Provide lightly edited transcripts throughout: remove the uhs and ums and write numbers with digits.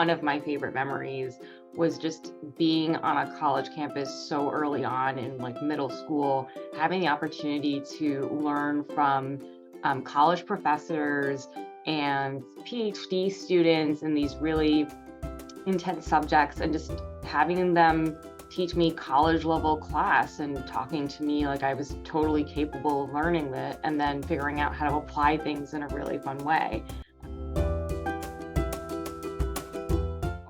one of my favorite memories was just being on a college campus so early on in like middle school, having the opportunity to learn from college professors and PhD students in these really intense subjects, and just having them teach me college level class and talking to me like I was totally capable of learning that, and then figuring out how to apply things in a really fun way.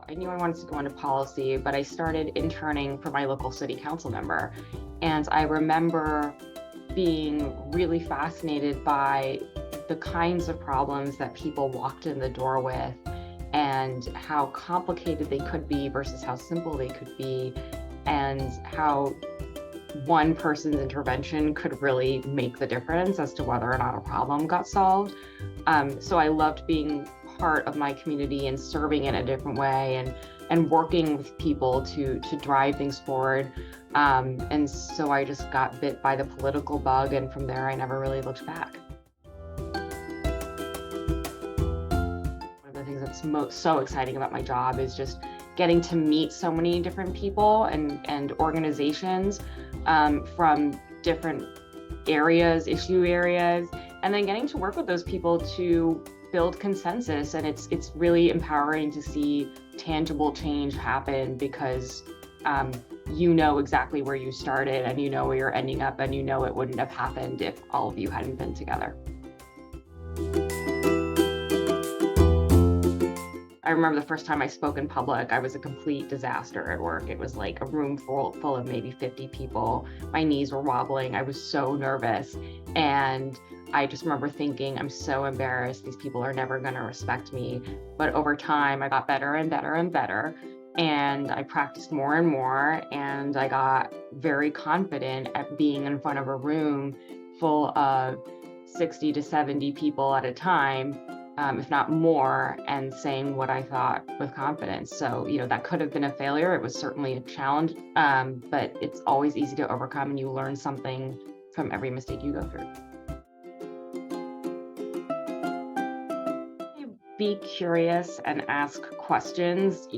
I knew I wanted to go into policy, but I started interning for my local city council member. And I remember being really fascinated by the kinds of problems that people walked in the door with, and how complicated they could be versus how simple they could be, and how one person's intervention could really make the difference as to whether or not a problem got solved. So I loved being part of my community and serving in a different way, and working with people to drive things forward. And so I just got bit by the political bug, and from there I never really looked back. One of the things that's so exciting about my job is just getting to meet so many different people and organizations from different areas, issue areas, and then getting to work with those people to build consensus. And it's really empowering to see tangible change happen, because you know exactly where you started, and you know where you're ending up, and you know it wouldn't have happened if all of you hadn't been together. I remember the first time I spoke in public, I was a complete disaster at work. It was like a room full of maybe 50 people. My knees were wobbling. I was so nervous. And I just remember thinking, I'm so embarrassed. These people are never going to respect me. But over time, I got better and better and better. And I practiced more and more. And I got very confident at being in front of a room full of 60 to 70 people at a time, if not more, and saying what I thought with confidence. So, that could have been a failure. It was certainly a challenge, but it's always easy to overcome, and you learn something from every mistake you go through. Be curious and ask questions.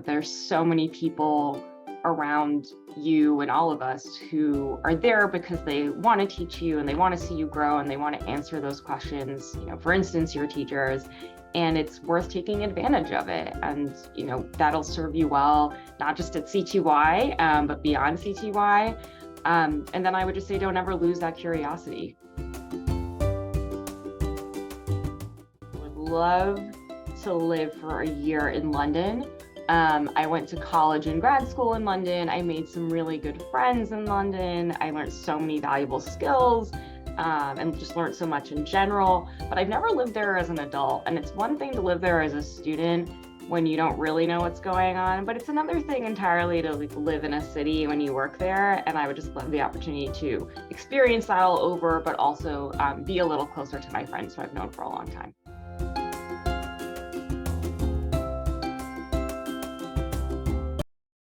There's so many people around you and all of us who are there because they want to teach you, and they want to see you grow, and they want to answer those questions. For instance, your teachers, and it's worth taking advantage of it. And that'll serve you well, not just at CTY, but beyond CTY. And then I would just say, don't ever lose that curiosity. I would love to live for a year in London. I went to college and grad school in London. I made some really good friends in London. I learned so many valuable skills, and just learned so much in general. But I've never lived there as an adult. And it's one thing to live there as a student when you don't really know what's going on, but it's another thing entirely to live in a city when you work there. And I would just love the opportunity to experience that all over, but also be a little closer to my friends who I've known for a long time.